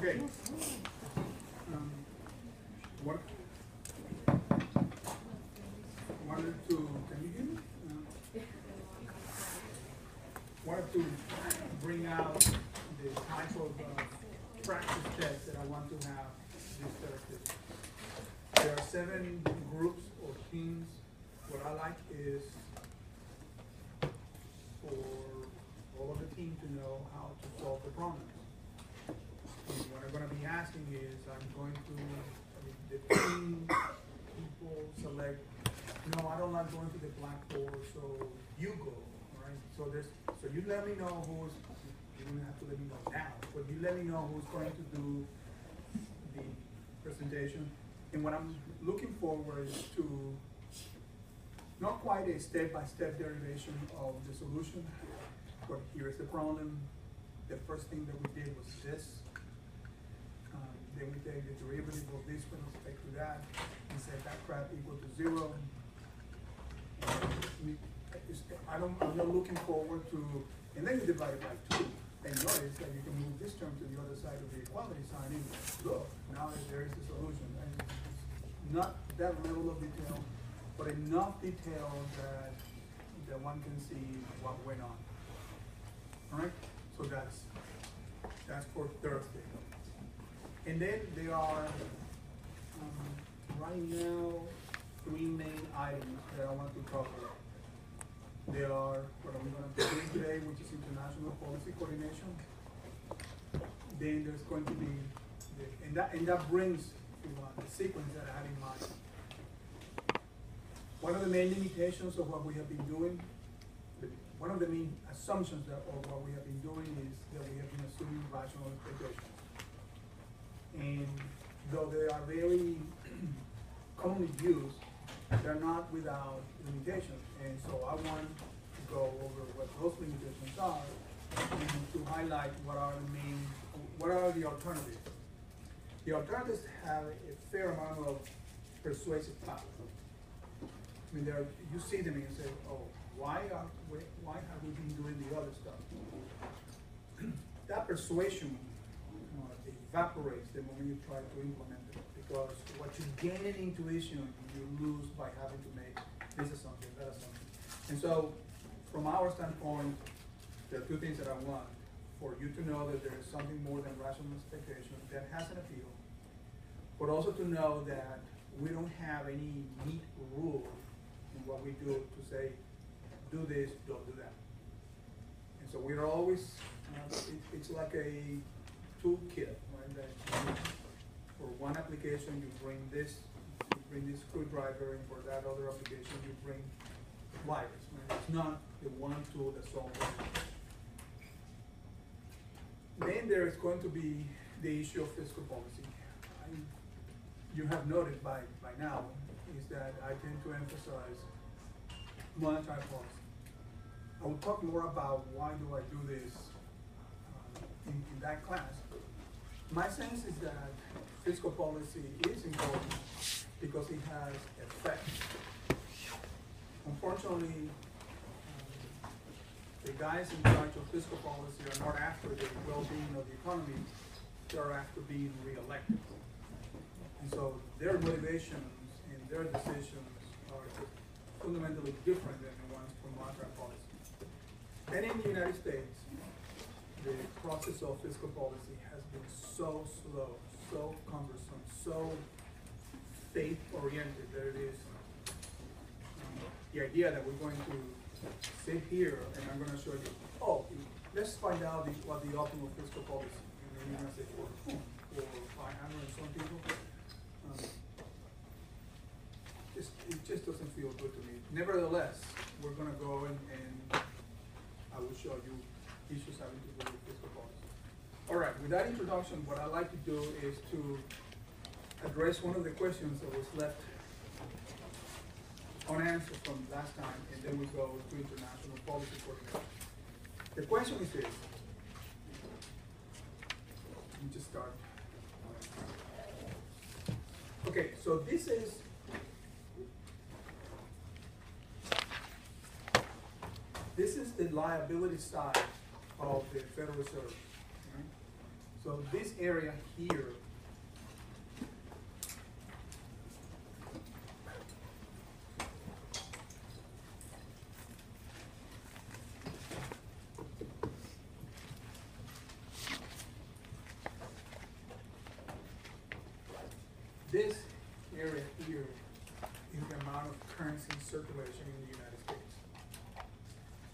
Okay. What? Wanted to, can you hear me? Wanted to bring out the type of practice test that I want to have this Thursday. There are 7 groups or teams. What I like is for all of the team to know how to solve the problems. And what I'm going to be asking is, I'm going to, the team people select, no, I don't like going to the blackboard, so you go, all right? So you let me know who's, you don't have to let me know now, but you let me know who's going to do the presentation. And what I'm looking forward is to, not quite a step-by-step derivation of the solution, but here's the problem. The first thing that we did was this. Then we take the derivative of this with respect to that, and set that crap equal to 0. I'm not looking forward to, and then you divide it by 2, and notice that you can move this term to the other side of the equality sign, and look, now there is the solution. And it's not that level of detail, but enough detail that one can see what went on. All right, so that's for Thursday. And then there are, right now, 3 main items that I want to cover. There are what I'm going to do today, which is international policy coordination. Then there's going to be, and that brings to the sequence that I had in mind. One of the main limitations of what we have been doing, one of the main assumptions of what we have been doing is that we have been assuming rational expectations. And though they are very commonly used, they're not without limitations. And so I want to go over what those limitations are and to highlight what are the alternatives. The alternatives have a fair amount of persuasive power. I mean, you see them and you say, oh, why have we been doing the other stuff? That persuasion evaporates the moment you try to implement it, because what you gain in intuition, you lose by having to make this assumption, that assumption. And so, from our standpoint, there are 2 things that I want. For you to know that there is something more than rational expectation that has an appeal, but also to know that we don't have any neat rule in what we do to say, do this, don't do that. And so we're always, it's like a toolkit, right? That for one application you bring this screwdriver, and for that other application you bring wires. Right? It's not the one tool that solves everything. Then there is going to be the issue of fiscal policy. You have noted by now is that I tend to emphasize monetary policy. I will talk more about why do I do this in that class. My sense is that fiscal policy is important because it has effect. Unfortunately, the guys in charge of fiscal policy are not after the well-being of the economy, they're after being re-elected. And so their motivations and their decisions are fundamentally different than the ones for monetary policy. And in the United States, the process of fiscal policy has been so slow, so cumbersome, so faith-oriented that it is the idea that we're going to sit here and I'm going to show you, oh, let's find out what the optimal fiscal policy, and then you're going to say, for 500 and some people. It just doesn't feel good to me. Nevertheless, we're going to go and I will show you issues having to do with fiscal policy. All right, with that introduction, what I'd like to do is to address one of the questions that was left unanswered from last time, and then we go to international policy coordination. The question is this. Let me just start. Okay, so this is the liability side of the Federal Reserve. Right? So this area here, this area here is the amount of currency circulation in the United States.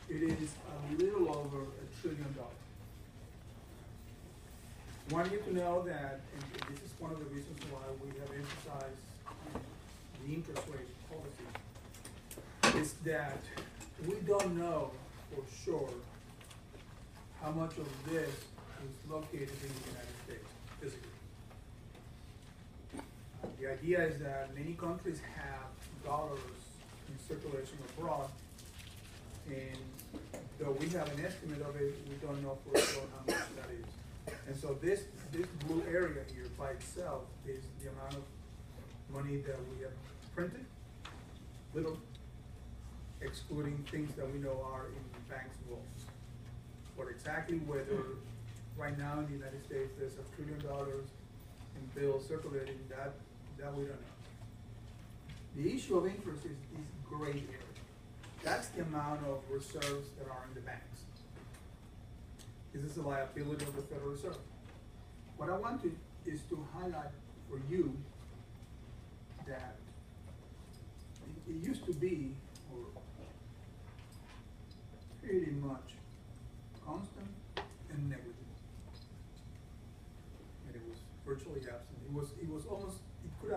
It is a little over $1 trillion. Want you to know that, and this is one of the reasons why we have emphasized the interest rate policy, is that we don't know for sure how much of this is located in the United States physically. The idea is that many countries have dollars in circulation abroad, and though we have an estimate of it, we don't know for sure how much that is. And so this blue area here by itself is the amount of money that we have printed, little, excluding things that we know are in banks' vaults. But exactly whether right now in the United States there's $1 trillion in bills circulating, that we don't know. The issue of interest is gray area. That's the amount of reserves that are in the banks. This is a liability of the Federal Reserve. What I want is to highlight for you that it used to be, or pretty much constant and negligible. And it was virtually absent. It could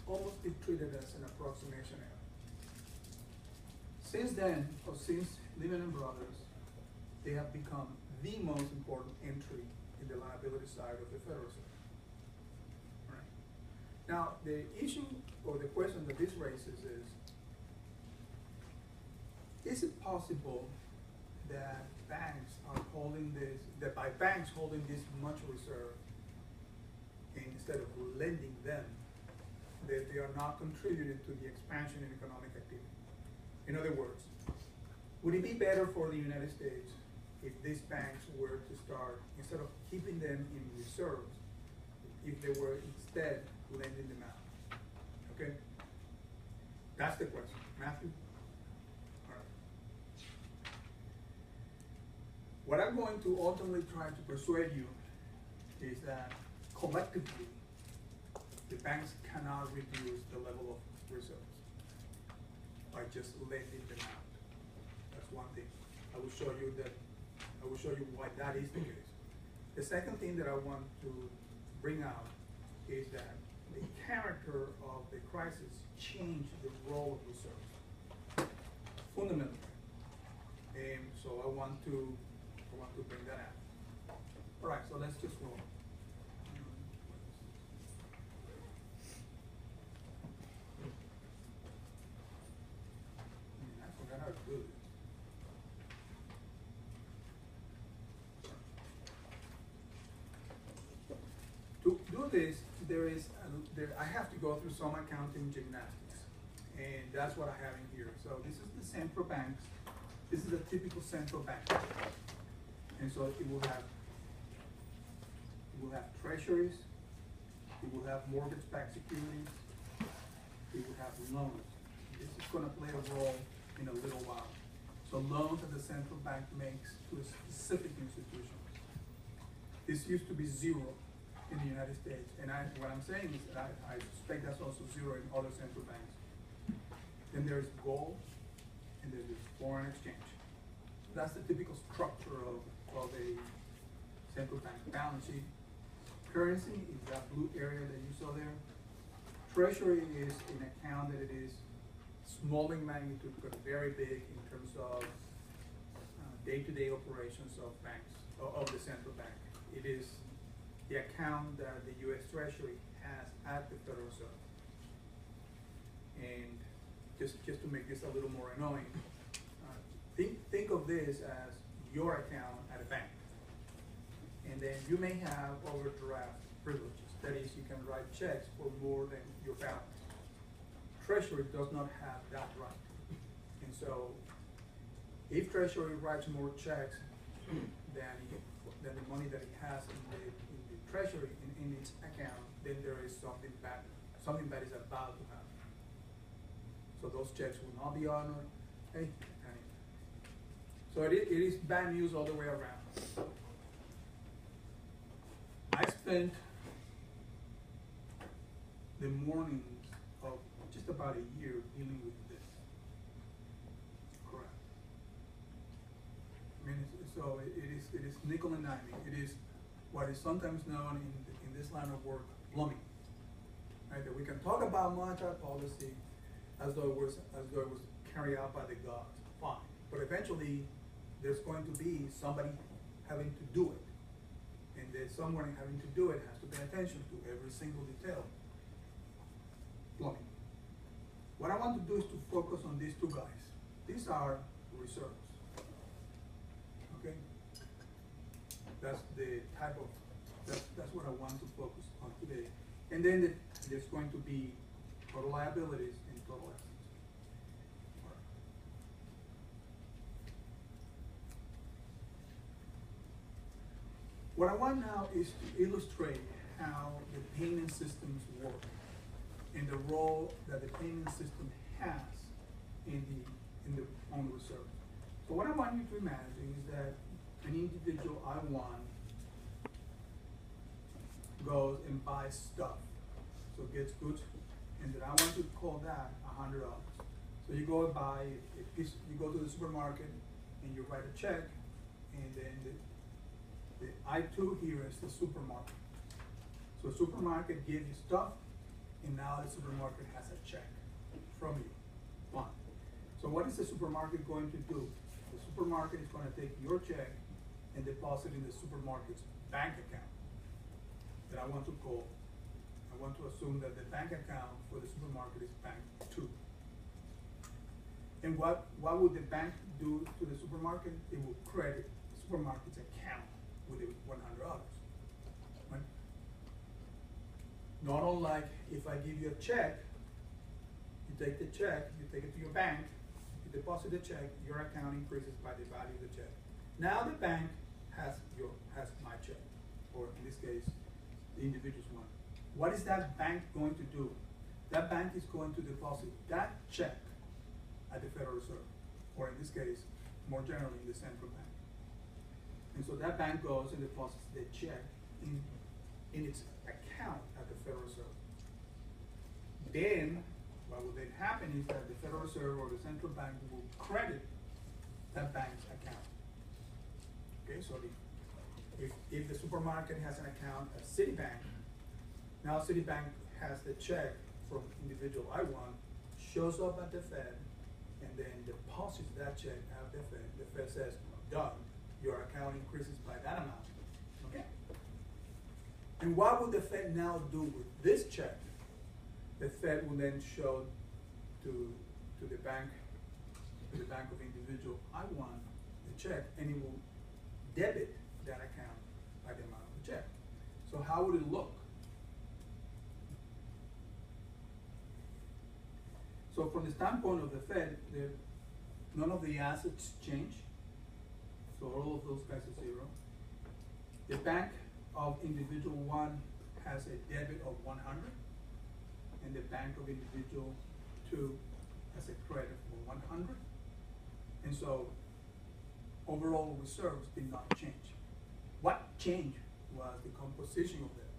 almost be treated as an approximation error. Since then, or since Lehman Brothers, they have become the most important entry in the liability side of the Federal Reserve. Right. Now, the issue or the question that this raises is it possible that banks are holding this, that by banks holding this much reserve, and instead of lending them, that they are not contributing to the expansion in economic activity? In other words, would it be better for the United States if these banks were to start, instead of keeping them in reserves, if they were instead lending them out? Okay? That's the question. Matthew? All right. What I'm going to ultimately try to persuade you is that collectively, the banks cannot reduce the level of reserves by just lending them out. That's one thing. I will show you why that is the case. The second thing that I want to bring out is that the character of the crisis changed the role of reserves fundamentally. And so I want to bring that out. All right, so let's just roll. I forgot how to do this. To do this, I have to go through some accounting gymnastics, and that's what I have in here. So this is the central banks. This is a typical central bank, and so it will have treasuries, it will have mortgage-backed securities, it will have loans. This is going to play a role in a little while. So loans that the central bank makes to a specific institution. This used to be zero in the United States, and what I'm saying is that I suspect that's also zero in other central banks. Then there's gold, and there's foreign exchange. That's the typical structure of a central bank balance sheet. Currency is that blue area that you saw there. Treasury is an account that it is small in magnitude, but very big in terms of day-to-day operations of banks, of the central bank. It is the account that the U.S. Treasury has at the Federal Reserve. And just to make this a little more annoying, think of this as your account at a bank. And then you may have overdraft privileges. That is, you can write checks for more than your balance. Treasury does not have that right. And so, if Treasury writes more checks than the money that it has in treasury in its account, then there is something bad is about to happen. So those checks will not be honored. So it is bad news all the way around. I spent the mornings of just about a year dealing with this. Correct. I mean, so it is nickel and diming. It is what is sometimes known in this line of work, plumbing. Right? That we can talk about monetary policy as though it was carried out by the gods. Fine. But eventually there's going to be somebody having to do it. And there's someone having to do it has to pay attention to every single detail. Plumbing. What I want to do is to focus on these two guys. These are reserves. Okay? That's the type of, that's what I want to focus on today. And then there's going to be total liabilities and total assets. All right. What I want now is to illustrate how the payment systems work and the role that the payment system has on the reserve. So what I want you to imagine is that an individual I1 goes and buys stuff, so gets goods, and then I want to call that $100. So you go and buy a piece, you go to the supermarket and you write a check, and then the I2 here is the supermarket. So supermarket gives you stuff, and now the supermarket has a check from you. Fine. So what is the supermarket going to do? The supermarket is going to take your check and deposit in the supermarket's bank account that I want to call. I want to assume that the bank account for the supermarket is bank 2. And what would the bank do to the supermarket? It will credit the supermarket's account with the $100. Right? Not unlike if I give you a check, you take the check, you take it to your bank, you deposit the check, your account increases by the value of the check. Now the bank has my check, or in this case, the individual's one. What is that bank going to do? That bank is going to deposit that check at the Federal Reserve, or in this case, more generally, in the central bank. And so that bank goes and deposits the check in its account at the Federal Reserve. Then, what will then happen is that the Federal Reserve or the central bank will credit that bank's account. Okay, so if the supermarket has an account at Citibank, now Citibank has the check from individual I1, shows up at the Fed, and then deposits that check at the Fed. The Fed says, done, your account increases by that amount. Okay? And what would the Fed now do with this check? The Fed will then show to the bank of individual I1 the check, and it will debit that account by the amount of the check. So how would it look? So from the standpoint of the Fed, none of the assets change. So all of those guys are 0. The bank of individual 1 has a debit of 100, and the bank of individual 2 has a credit for 100. And so overall reserves did not change. What changed was the composition of them.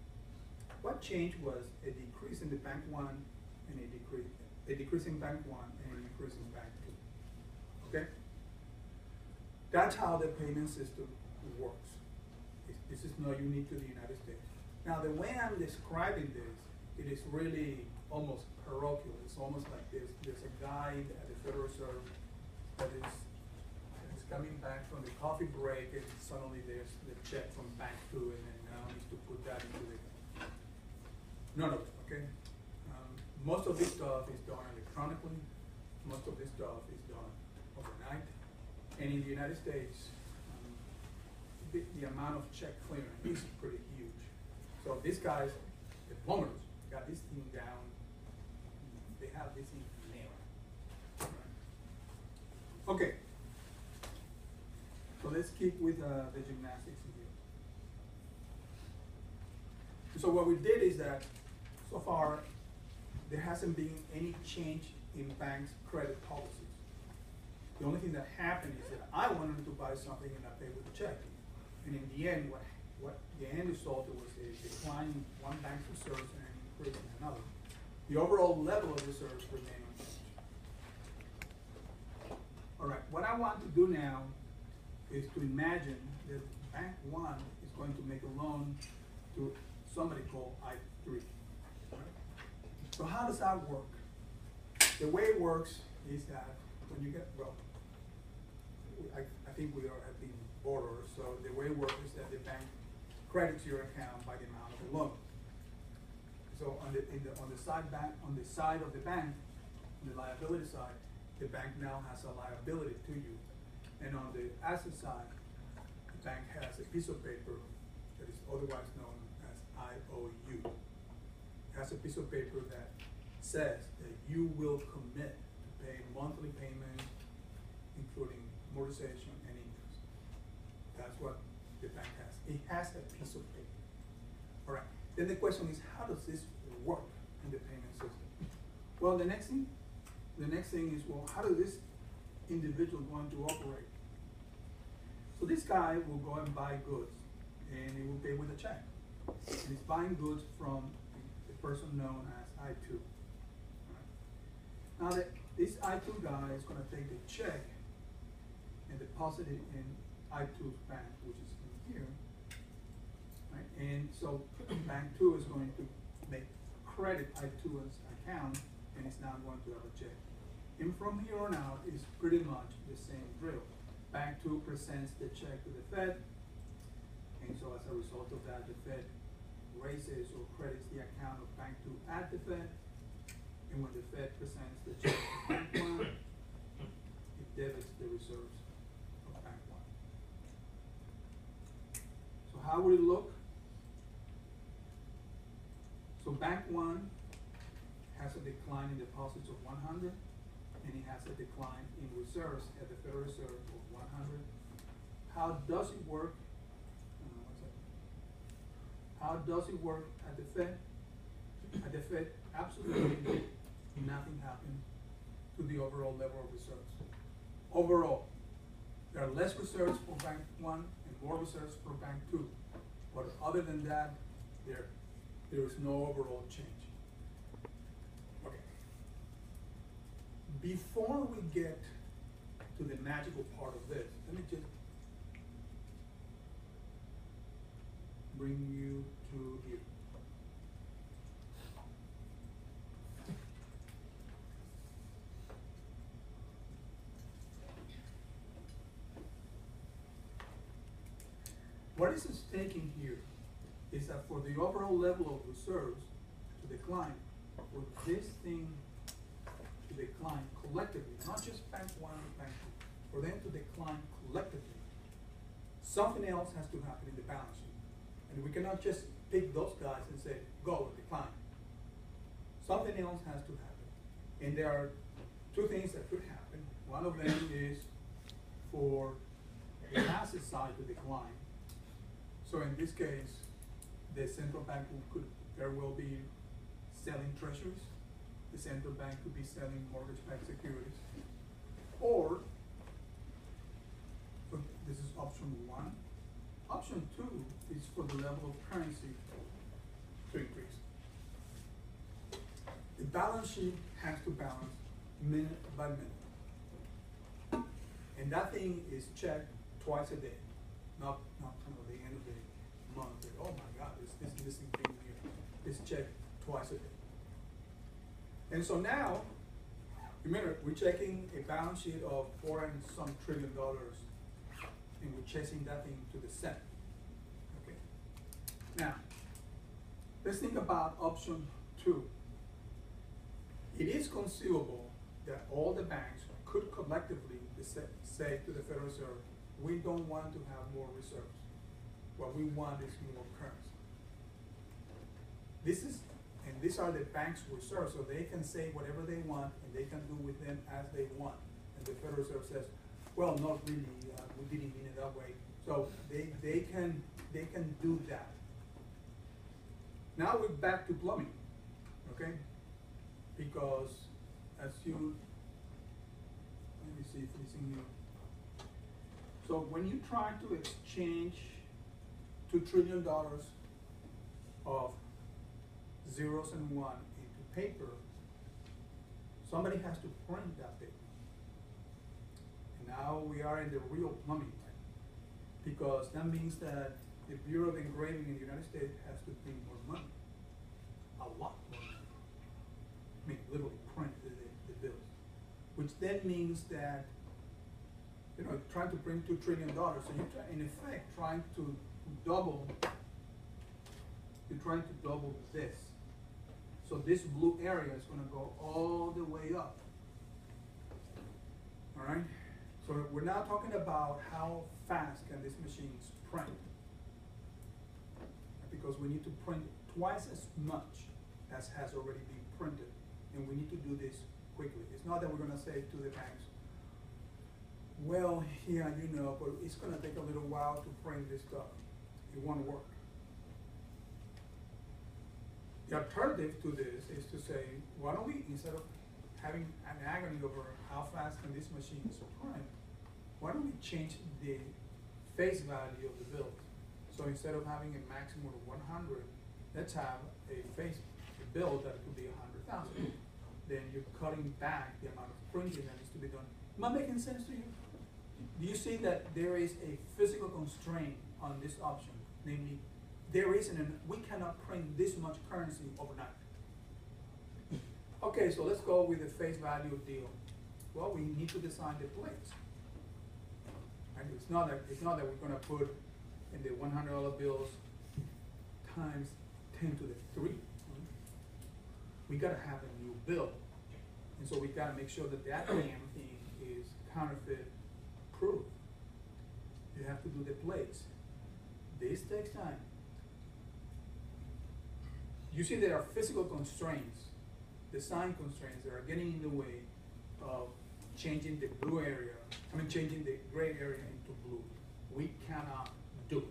What changed was a decrease in the bank 1 and a decrease in bank 1 and an increase in bank 2. Okay? That's how the payment system works. This is not unique to the United States. Now, the way I'm describing this, it is really almost parochial. It's almost like there's a guy at the Federal Reserve that is coming back from the coffee break, and suddenly there's the check from bank 2, and then now needs to put that into the. None of it, okay? Most of this stuff is done electronically. Most of this stuff is done overnight. And in the United States, the amount of check clearing is pretty huge. So these guys, the plumbers, got this thing down. They have this thing nailed. Right? Okay. So let's keep with the gymnastics here. So what we did is that, so far, there hasn't been any change in banks' credit policies. The only thing that happened is that I wanted to buy something and I paid with a check. And in the end, what the end result was a decline in one bank's reserves and an increase in another. The overall level of reserves remained unchanged. All right, what I want to do now is to imagine that Bank One is going to make a loan to somebody called I3. Right? So how does that work? The way it works is that when you get, well, I think we have been borrowers, so the way it works is that the bank credits your account by the amount of the loan. So on the side of the bank, on the liability side, the bank now has a liability to you. And on the asset side, the bank has a piece of paper that is otherwise known as IOU. It has a piece of paper that says that you will commit to pay monthly payments, including amortization and interest. That's what the bank has. It has a piece of paper. All right. Then the question is, how does this work in the payment system? Well, the next thing is, well, how does this individual going to operate? So this guy will go and buy goods, and he will pay with a check. And he's buying goods from the person known as I2. Right? Now, this I2 guy is going to take the check and deposit it in I2's bank, which is in here. Right? And so Bank 2 is going to credit I2's account, and it's now going to have a check. And from here on out, it's pretty much the same drill. Bank 2 presents the check to the Fed, and so as a result of that, the Fed raises or credits the account of Bank 2 at the Fed, and when the Fed presents the check to Bank 1, it debits the reserves of Bank 1. So how would it look? So Bank 1 has a decline in deposits of 100, and it has a decline in reserves at the Federal Reserve of 100. How does it work? How does it work at the Fed? At the Fed, absolutely nothing happened to the overall level of reserves. Overall, there are less reserves for Bank 1 and more reserves for Bank 2. But other than that, there is no overall change. Okay. Before we get to the magical part of this, let me just bring you to here. What is at stake in here is that for the overall level of reserves to decline, for this thing to decline collectively, not just Bank 1 and Bank 2, for them to decline collectively, something else has to happen in the balance sheet. And we cannot just pick those guys and say, go, decline. Something else has to happen. And there are two things that could happen. One of them is for the asset side to decline. So in this case, the central bank could very well be selling treasuries. The central bank could be selling mortgage-backed securities. Or, so this is option 1. Option 2 is for the level of currency to increase. The balance sheet has to balance minute by minute. And that thing is checked twice a day, not the end of the month. Oh my God, this missing thing here. It's checked twice a day. And so now, remember, we're checking a balance sheet of $4 and some trillion, and we're chasing that thing to the cent. Okay. Now, let's think about option 2. It is conceivable that all the banks could collectively say to the Federal Reserve, we don't want to have more reserves. What we want is more currency. These are the bank's reserves, so they can say whatever they want, and they can do with them as they want. And the Federal Reserve says, well, not really, we didn't mean it that way. So they can do that. Now we're back to plumbing, okay? Because as you, let me see if it's in here. So when you try to exchange $2 trillion of zeros and one into paper, somebody has to print that paper. And now we are in the real plumbing, because that means that the Bureau of Engraving in the United States has to print more money, a lot more money. I mean, literally print the bills, which then means that, you know, trying to print $2 trillion, so you're in effect trying to double, this. So this blue area is gonna go all the way up, all right? So we're now talking about how fast can these machines print, because we need to print twice as much as has already been printed, and we need to do this quickly. It's not that we're gonna say to the banks, well, yeah, you know, but it's gonna take a little while to print this stuff. It won't work. The alternative to this is to say, why don't we, instead of having an agony over how fast can these machines print, why don't we change the face value of the bills? So instead of having a maximum of 100, let's have a bill that could be 100,000. Then you're cutting back the amount of printing that needs to be done. Am I making sense to you? Do you see that there is a physical constraint on this option? Namely, we cannot print this much currency overnight. Okay, so let's go with the face value deal. Well, we need to design the plates. And it's not that we're gonna put in the $100 bills times 10 to the 3. We gotta have a new bill. And so we gotta make sure that that damn thing is counterfeit proof. You have to do the plates. This takes time. You see there are physical constraints, design constraints that are getting in the way of changing the blue area, changing the gray area into blue. We cannot do it.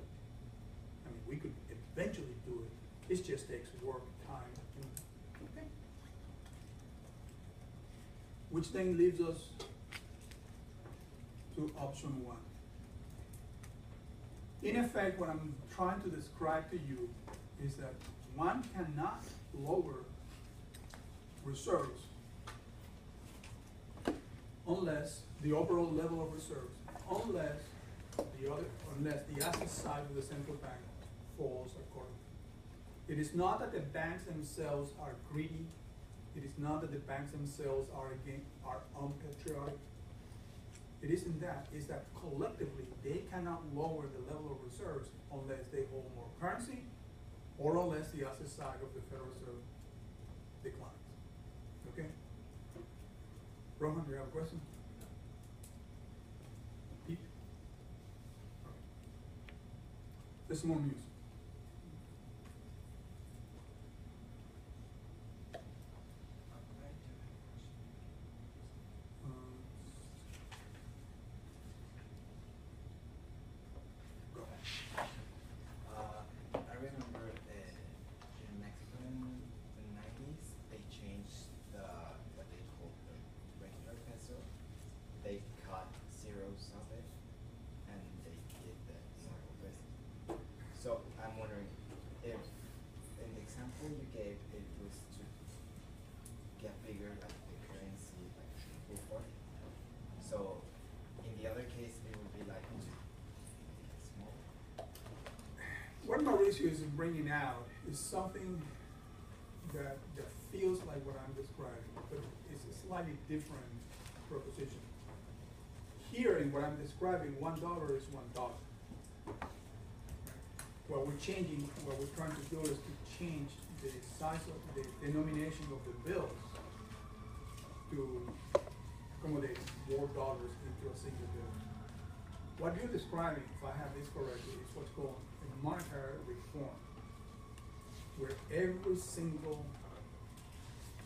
I mean, we could eventually do it. It just takes work, time. Okay. Which then leaves us to option 1. In effect, what I'm trying to describe to you is that one cannot lower reserves unless the overall level of reserves, unless the asset side of the central bank falls accordingly. It is not that the banks themselves are greedy. It is not that the banks themselves are unpatriotic. It isn't that. It's that collectively they cannot lower the level of reserves unless they hold more currency or unless the asset side of the Federal Reserve declines. Okay? Rohan, do you have a question? Pete? Okay. There's more music. So I'm wondering if, in the example you gave, it was to get bigger, like the currency, like move forward. So in the other case, it would be like to get smaller. What Mauricio is bringing out is something that feels like what I'm describing, but it's a slightly different proposition. Here in what I'm describing, $1 is $1. What we're trying to do is to change the size of the denomination of the bills to accommodate more dollars into a single bill. What you're describing, if I have this correctly, is what's called a monetary reform, where every single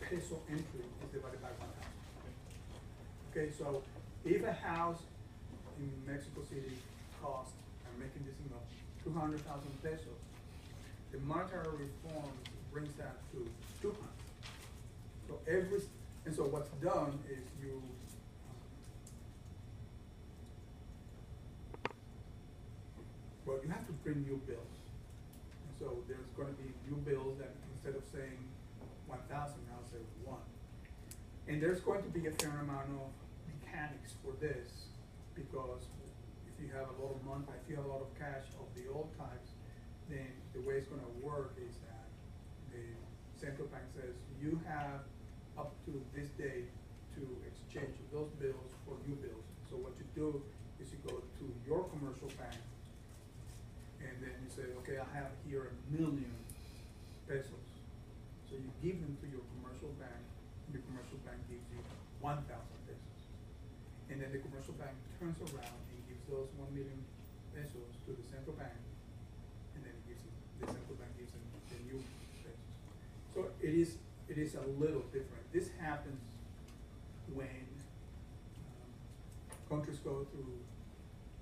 peso entry is divided by 1,000. Okay, so if a house in Mexico City costs, I'm making this thing up, 200,000 pesos, the monetary reform brings that to 200. So and so what's done is well, you have to print new bills. And so there's gonna be new bills that instead of saying 1,000, now say 1. And there's going to be a fair amount of mechanics for this, because if you have a lot of money, if you have a lot of cash of the old types, then the way it's gonna work is that the central bank says, you have up to this day to exchange those bills for new bills. So what you do is you go to your commercial bank, and then you say, okay, I have here 1,000,000 pesos. So you give them to your commercial bank, and your commercial bank gives you 1,000 pesos. And then the commercial bank turns around and gives those 1,000,000 pesos to the central bank, and then the central bank gives them the new pesos. So it is a little different. This happens when countries go through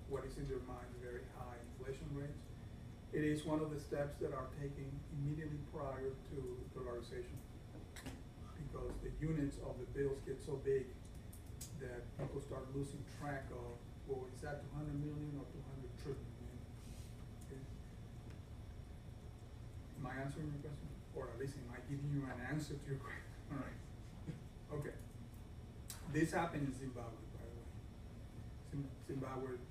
what is in their mind very high inflation rates. It is one of the steps that are taken immediately prior to dollarization, because the units of the bills get so big that people start losing track of, well, is that 200 million or 200 trillion? Okay. Am I answering your question? Or at least am I giving you an answer to your question? All right. Okay. This happened in Zimbabwe, by the way. Zimbabwe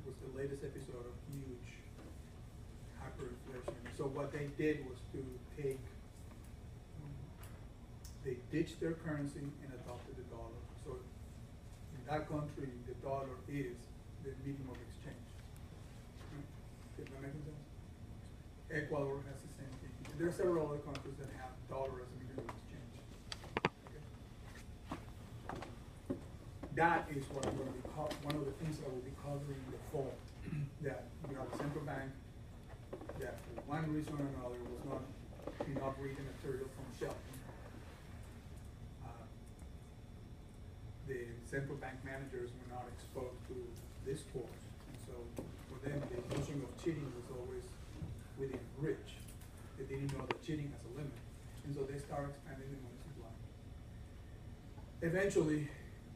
was the latest episode of huge hyperinflation. So what they did was to they ditched their currency and adopted the dollar. So in that country, the dollar is the medium of exchange. Is that making sense? Ecuador has the same thing. There are several other countries that have dollar as a medium of exchange. Okay. That is what I'm going to be one of the things that I will be covering in the fall. That you have a central bank that for one reason or another was not enough reading material from Shelton. The central bank managers were not exposed to this course. And so for them, the notion of cheating was always within reach. They didn't know that cheating has a limit. And so they started expanding the money supply. Eventually,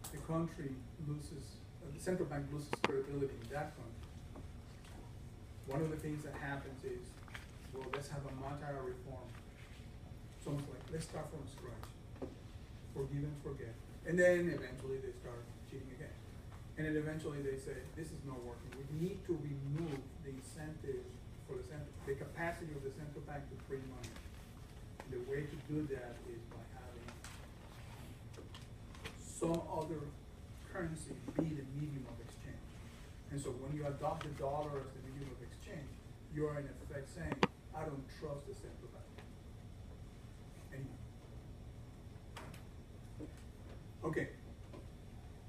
the country loses, the central bank loses credibility in that country. One of the things that happens is, well, let's have a monetary reform. It's almost like, let's start from scratch. Forgive and forget. And then eventually they start cheating again. And then eventually they say, this is not working. We need to remove the incentive for the capacity of the central bank to print money. The way to do that is by having some other currency be the medium of exchange. And so when you adopt the dollar as the medium of exchange, you're in effect saying, I don't trust the central bank anymore. Okay,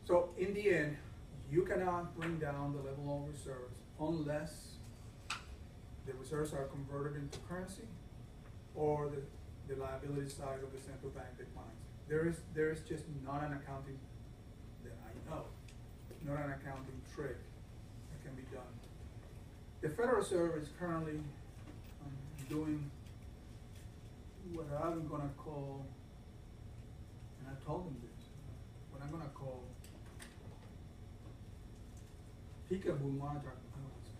so in the end, you cannot bring down the level of reserves unless the reserves are converted into currency or the liability side of the central bank declines. There is just not an accounting that I know, not an accounting trick that can be done. The Federal Reserve is currently doing what I'm going to call, and I told them this, what I'm going to call peekaboo monetary policy.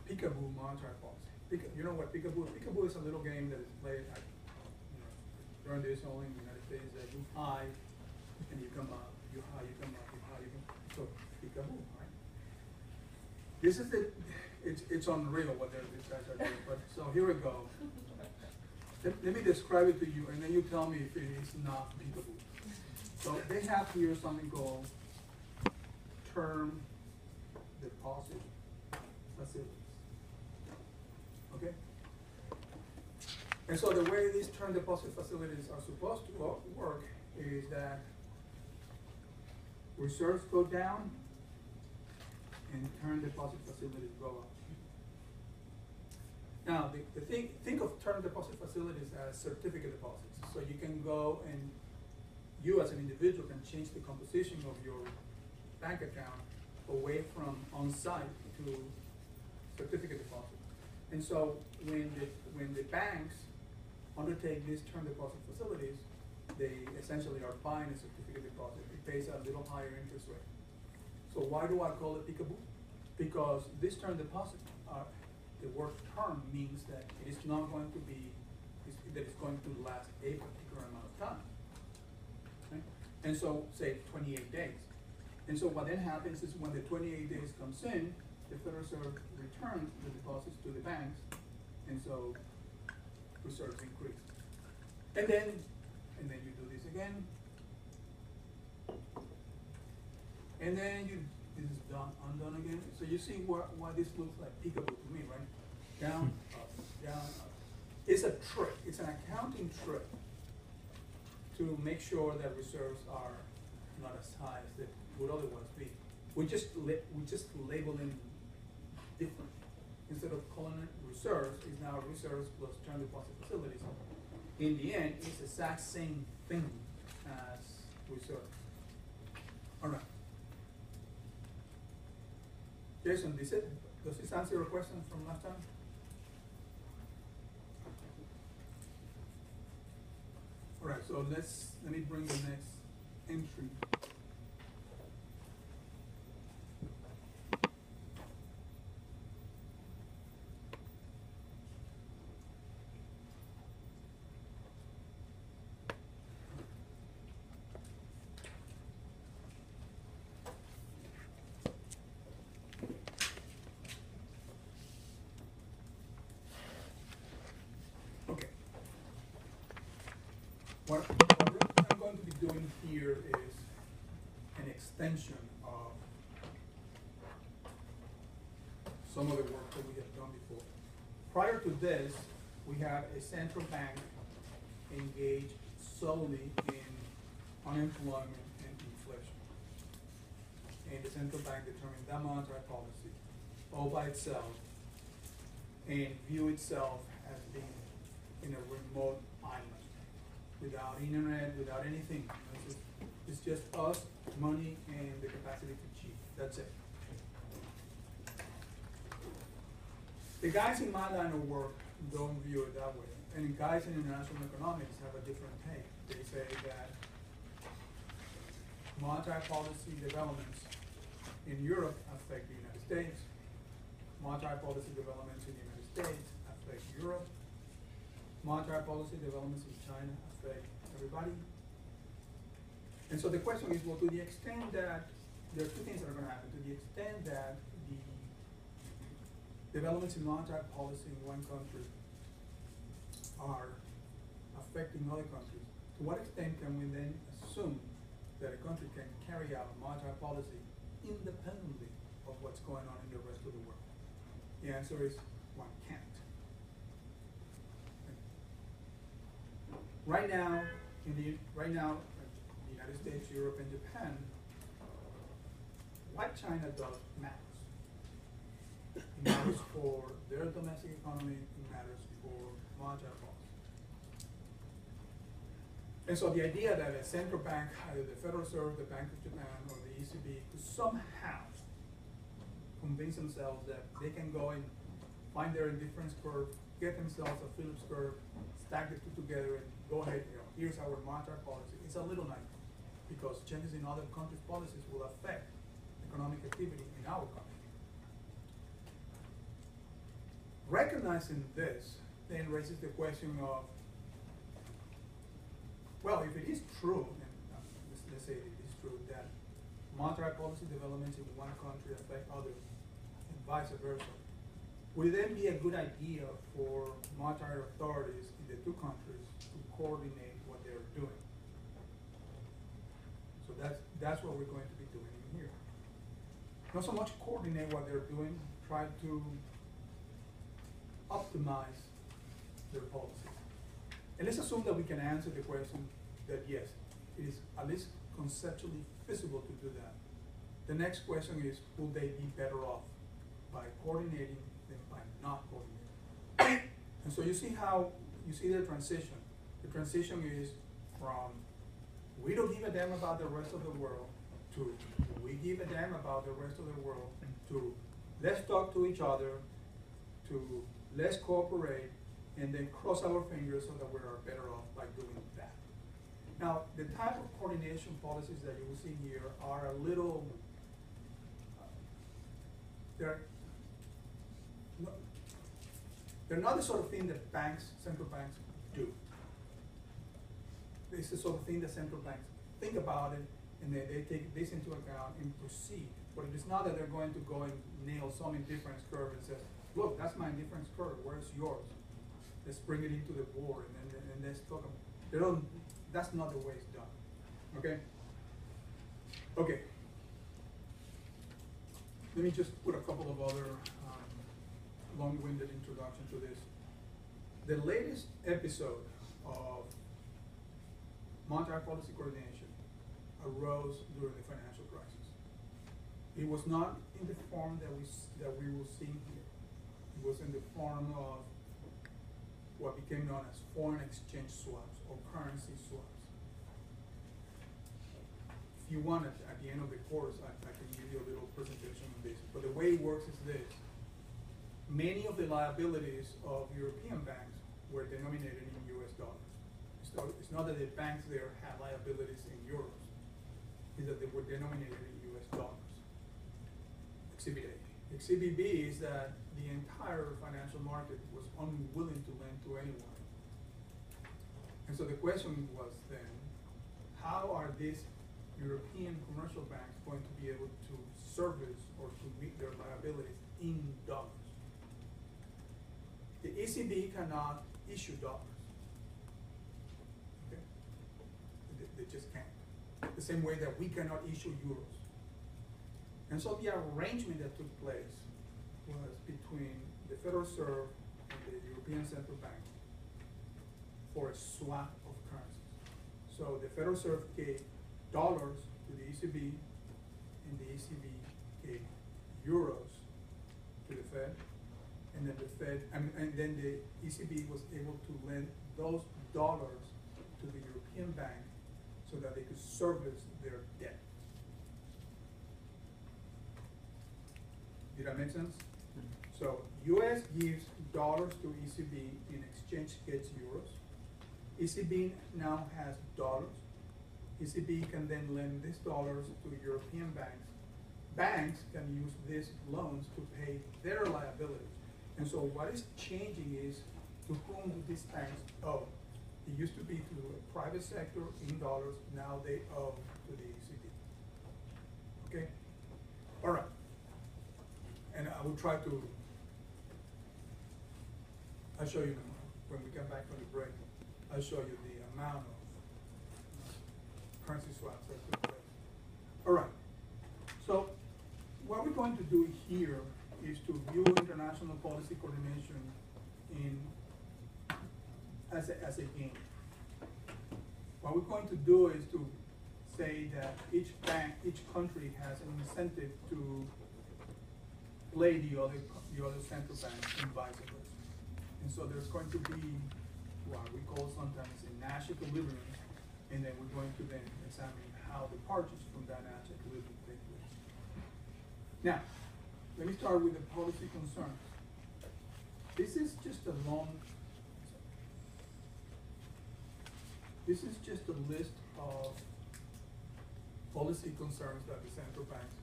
Peekaboo monetary policy. You know what peekaboo is? Peekaboo is a little game that is played at, during this only in the United States, that you hide and you come up, you hide, you come up, you hide, you come up. So peekaboo, right? This is it's unreal what these guys are doing, but so here we go. Let me describe it to you, and then you tell me if it is not peekaboo. So they have here something called term deposit facilities. Okay? And so the way these term deposit facilities are supposed to work is that reserves go down and term deposit facilities go up. Now, think of term deposit facilities as certificate deposits. So you can go and you as an individual can change the composition of your bank account away from on-site to certificate deposit. And so when the banks undertake these term deposit facilities, they essentially are buying a certificate deposit. It pays a little higher interest rate. So why do I call it peekaboo? Because this term deposit, the word term means that it is not going to be, that it's going to last a particular amount of time. Okay? And so, say 28 days. And so what then happens is when the 28 days comes in, the Federal Reserve returns the deposits to the banks, and so reserves increase. And then you do this again. And then this is done, undone again. So you see why this looks like peekaboo to me, right? Down, up, down, up. It's a trick, it's an accounting trick to make sure that reserves are not as high as they would otherwise be. We just label them different. Instead of calling it reserves, it's now reserves plus term deposit facilities. In the end, it's the exact same thing as reserves. All right. Jason, does this answer your question from last time? All right, so let me bring the next entry. Okay. What I'm going to be doing here is an extension of some of the work that we have done before. Prior to this, we had a central bank engaged solely in unemployment and inflation. And the central bank determined that monetary policy all by itself and view itself as being in a remote island, without internet, without anything. It's just us, money, and the capacity to cheat. That's it. The guys in my line of work don't view it that way. And guys in international economics have a different take. They say that monetary policy developments in Europe affect the United States. Monetary policy developments in the United States affect Europe. Monetary policy developments in China affect everybody. And so the question is, well, to the extent that there are two things that are going to happen. To the extent that the developments in monetary policy in one country are affecting other countries, to what extent can we then assume that a country can carry out monetary policy independently of what's going on in the rest of the world? The answer is one can't. Right now, the United States, Europe, and Japan, what China does matters. It matters for their domestic economy, it matters for monetary policy. And so the idea that a central bank, either the Federal Reserve, the Bank of Japan, or the ECB, could somehow convince themselves that they can go and find their indifference curve, get themselves a Phillips curve, stack the two together, and go ahead, here's our monetary policy. It's a little naive, because changes in other countries' policies will affect economic activity in our country. Recognizing this then raises the question of, well, if it is true, and let's say it is true, that monetary policy developments in one country affect others, and vice versa, would it then be a good idea for monetary authorities in the two countries to coordinate what they're doing? So that's what we're going to be doing in here. Not so much coordinate what they're doing, try to optimize their policies. And let's assume that we can answer the question that yes, it is at least conceptually feasible to do that. The next question is, will they be better off by coordinating than by not coordinating? And so you see the transition. The transition is from we don't give a damn about the rest of the world to we give a damn about the rest of the world, to let's talk to each other, to let's cooperate, and then cross our fingers so that we are better off by doing that. Now, the type of coordination policies that you will see here are a little, they're not the sort of thing that banks, central banks do. It's the sort of thing that central banks think about it, and they take this into account and proceed. But it is not that they're going to go and nail some indifference curve and say, look, that's my indifference curve, where's yours? Let's bring it into the board and let's talk about it. They don't, that's not the way it's done, okay? Okay. Let me just put a couple of other long-winded introduction to this. The latest episode of monetary policy coordination arose during the financial crisis. It was not in the form that we will see here. It was in the form of what became known as foreign exchange swaps or currency swaps. If you want it, at the end of the course, I can give you a little presentation on this. But the way it works is this. Many of the liabilities of European banks were denominated in US dollars. So it's not that the banks there had liabilities in euros. It's that they were denominated in US dollars. Exhibit A. Exhibit B is that the entire financial market was unwilling to lend to anyone. And so the question was then, how are these European commercial banks going to be able to service or to meet their liabilities in dollars? The ECB cannot issue dollars. Okay? They just can't. The same way that we cannot issue euros. And so the arrangement that took place was between the Federal Reserve and the European Central Bank for a swap of currencies. So the Federal Reserve gave dollars to the ECB, and the ECB gave euros to the Fed, and then the Fed, and then the ECB was able to lend those dollars to the European bank so that they could service their debt. Did that make sense? So US gives dollars to ECB, in exchange gets euros. ECB now has dollars. ECB can then lend these dollars to European banks. Banks can use these loans to pay their liabilities. And so what is changing is to whom do these banks owe? It used to be to the private sector in dollars, now they owe to the ECB. Okay? All right. And I will try to, I'll show you when we come back from the break, I'll show you the amount of currency swaps that took place. All right. So what we're going to do here is to view international policy coordination as a game. What we're going to do is to say that each bank, each country has an incentive to play the other central banks and vice versa. And so there's going to be what we call sometimes a Nash equilibrium, and then we're going to then examine how departures from that Nash equilibrium take place. Now, let me start with the policy concerns. This is just a list of policy concerns that the central banks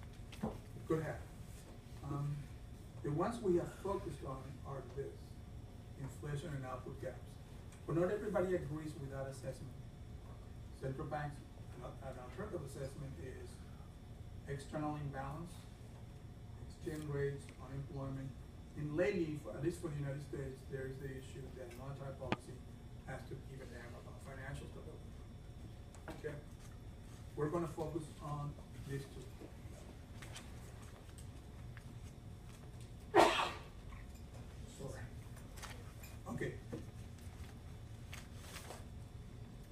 could have. The ones we have focused on are this: inflation and output gaps. But not everybody agrees with that assessment. Central banks, an alternative assessment is external imbalance, exchange rates, unemployment. And lately, at least for the United States, there is the issue that monetary policy has to give a damn about financial stability. Okay? We're going to focus on these two. Sorry. Okay.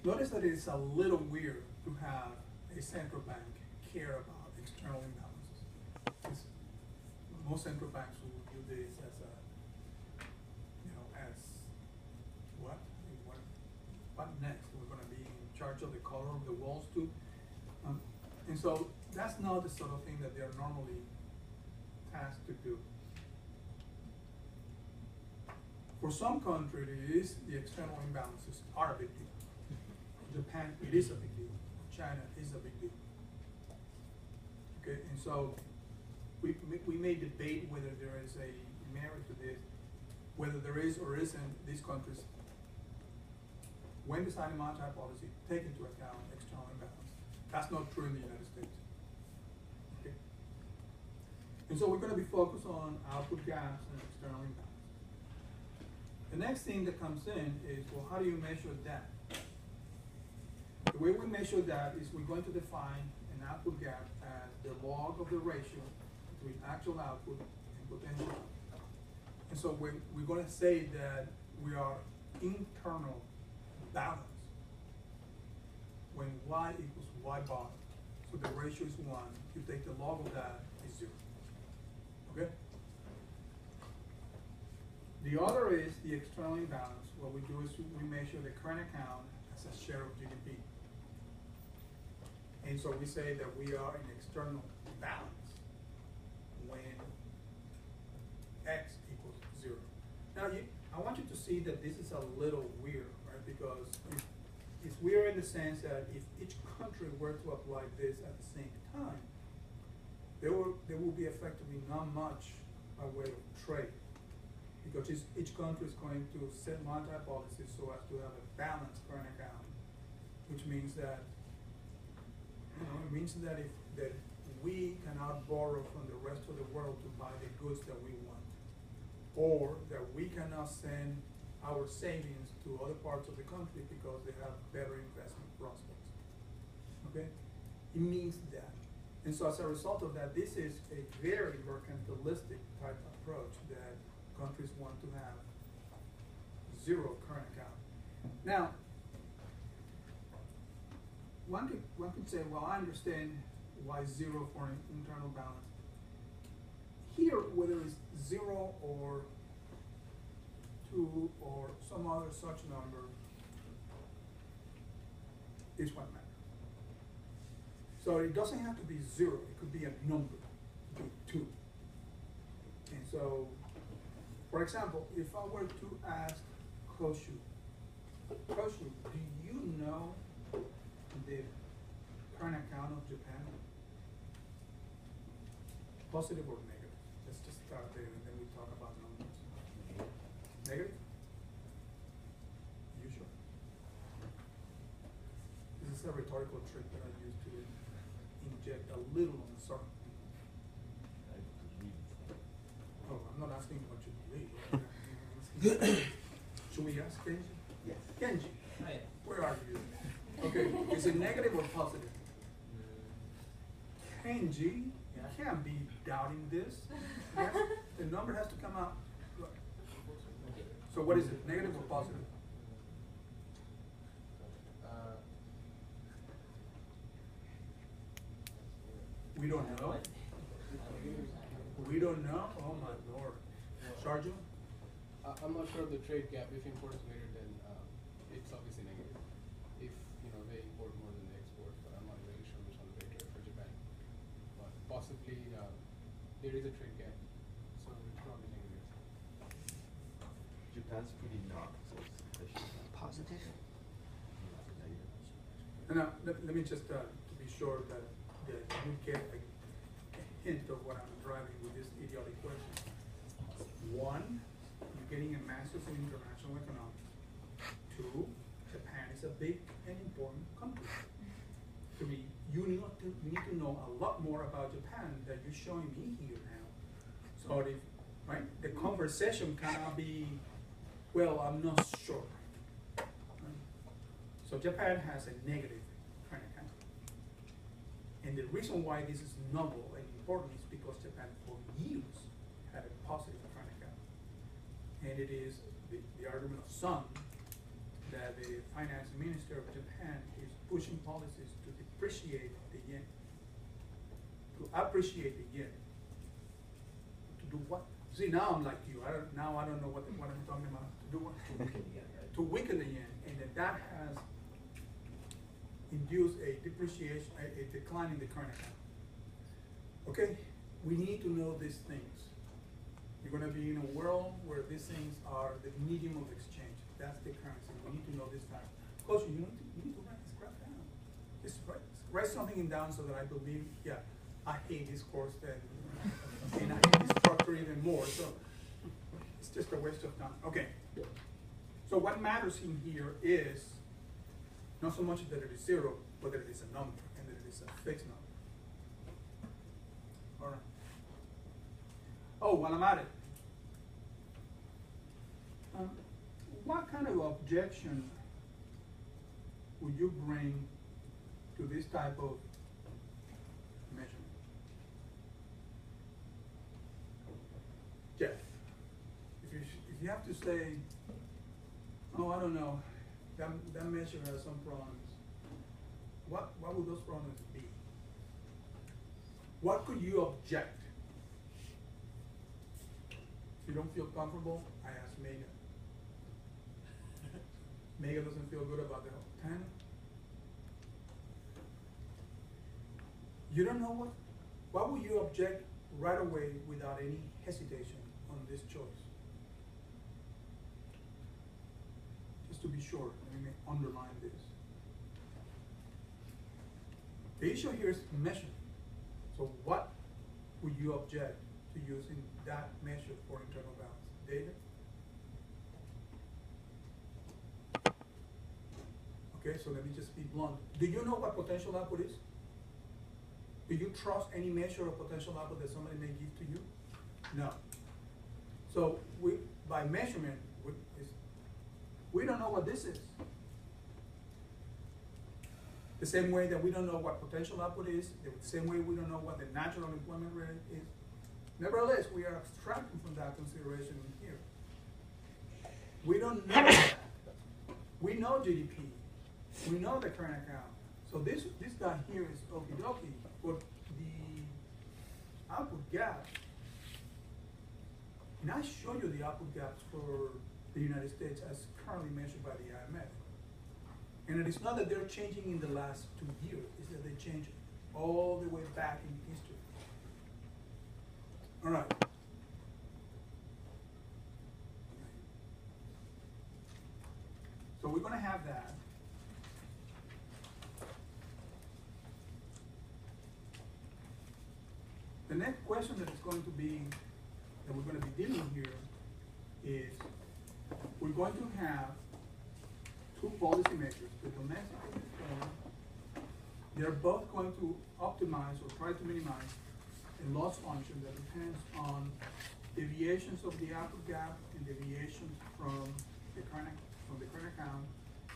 Notice that it's a little weird to have a central bank care about external imbalances. Most central banks will view this as what next? We're going to be in charge of the color of the walls too. And so that's not the sort of thing that they're normally tasked to do. For some countries, the external imbalances are a big deal. Japan, it is a big deal. China is a big deal. Okay, and so we may debate whether there is a merit to this, whether there is or isn't. These countries, when deciding monetary policy, take into account external imbalance. That's not true in the United States. Okay, and so we're going to be focused on output gaps and external imbalance. The next thing that comes in is, well, how do you measure that? The way we measure that is we're going to define an output gap as the log of the ratio between actual output and potential output. And so we're going to say that we are internal balance when y equals y bar. So the ratio is 1. You take the log of that, is 0. Okay? The other is the external imbalance. What we do is we measure the current account as a share of GDP. And so we say that we are in external balance when X equals 0. Now, I want you to see that this is a little weird, right? Because it's weird in the sense that if each country were to apply this at the same time, there will be effectively not much by way of trade. Because each country is going to set monetary policies so as to have a balanced current account, which means that that we cannot borrow from the rest of the world to buy the goods that we want, or that we cannot send our savings to other parts of the country because they have better investment prospects. Okay, it means that, and so as a result of that, this is a very mercantilistic type approach that countries want to have 0 current account. Now, one could say, well, I understand why 0 for an internal balance. Here, whether it's 0 or 2 or some other such number is what matters. So it doesn't have to be 0, it could be a number, it could be 2. And so, for example, if I were to ask Koshu, do you know the current account of Japan? Positive or negative? Let's just start there and then we talk about numbers. Negative? You sure? This is a rhetorical trick that I use to inject a little uncertainty. Oh, I'm not asking what you believe. Should we ask Kenji? Yes. Kenji, Hi. where are you? Okay, is it negative or positive? Kenji, you can't be doubting this. Yes, the number has to come out. So what is it, negative or positive? We don't know. We don't know? Oh my lord. Sergeant? I'm not sure of the trade gap. If import is greater than, it's obviously negative. If, they import more than they export, but I'm not really sure which one's greater for Japan. But possibly, there is a trade gap, so it's probably negative. Japan's pretty not so Positive? Now, let me just, to be sure that you get a hint of what I'm driving with this idiotic question. One, you're getting a master's in international economics. Two, Japan is a big and important country. Three, you need to know a lot more about Japan than you're showing me here now. So the conversation cannot be, well, I'm not sure. Right? So Japan has a negative current account. And the reason why this is novel and important is because Japan for years had a positive current account. And it is the argument of some that the finance minister of Japan is pushing policies to depreciate the yen, to appreciate the yen. To do what? See, now I'm like you. I don't know what I'm talking about. To do what? To weaken the yen, and that has induced a depreciation, a decline in the current account. Okay, we need to know these things. You're gonna be in a world where these things are the medium of exchange. That's the currency. We need to know this fact. Coach, you need to write this crap down. Just write something down so that I believe, yeah, I hate this course and I hate this structure even more. So it's just a waste of time. Okay. So what matters in here is not so much that it is zero, but that it is a number and that it is a fixed number. All right. Oh, while I'm at it, what kind of objection would you bring to this type of measurement? Jeff, if you have to say, oh, I don't know, that measure has some problems, what would those problems be? What could you object? If you don't feel comfortable, I ask Megan. Megan doesn't feel good about the whole 10. You don't know what would you object right away without any hesitation on this choice? Just to be sure, let me underline this. The issue here is measuring. So what would you object to using that measure for internal balance? David? Okay, so let me just be blunt. Do you know what potential output is? Do you trust any measure of potential output that somebody may give to you? No. So by measurement, we don't know what this is. The same way that we don't know what potential output is, the same way we don't know what the natural employment rate is. Nevertheless, we are abstracting from that consideration here. We don't know that. We know GDP. We know the current account. So this guy here is okie dokie, but the output gap, and I show you the output gaps for the United States as currently measured by the IMF. And it is not that they're changing in the last 2 years, it's that they change all the way back in history. All right. So we're gonna have that. The next question that is going to be, that we're going to be dealing here is, we're going to have two policy measures, the domestic and the foreign. They're both going to optimize or try to minimize a loss function that depends on deviations of the output gap and deviations from the current account,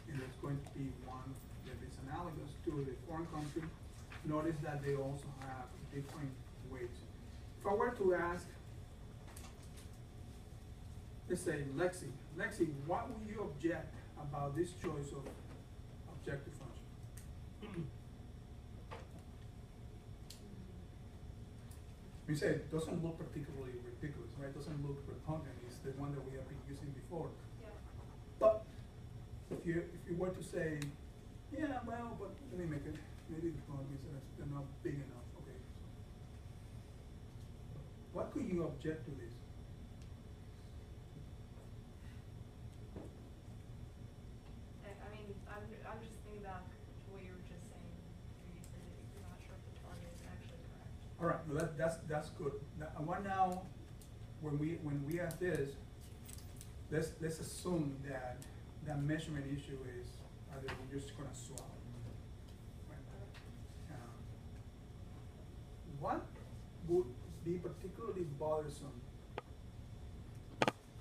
and there's going to be one that is analogous to the foreign country. Notice that they also have different weights. If I were to ask, let's say Lexi, what would you object about this choice of objective function? We say it doesn't look particularly ridiculous, right? It doesn't look repugnant. It's the one that we have been using before. Yeah. But if you were to say, yeah, well, but let me make it, maybe because they're not big enough. Okay. What could you object to this? I mean, I'm just thinking back to what you were just saying. You said that you're not sure if the target is actually correct. All right, well that's good. Now, I want now, when we have this, let's assume that that measurement issue is either we're just gonna swap. Right? What would be particularly bothersome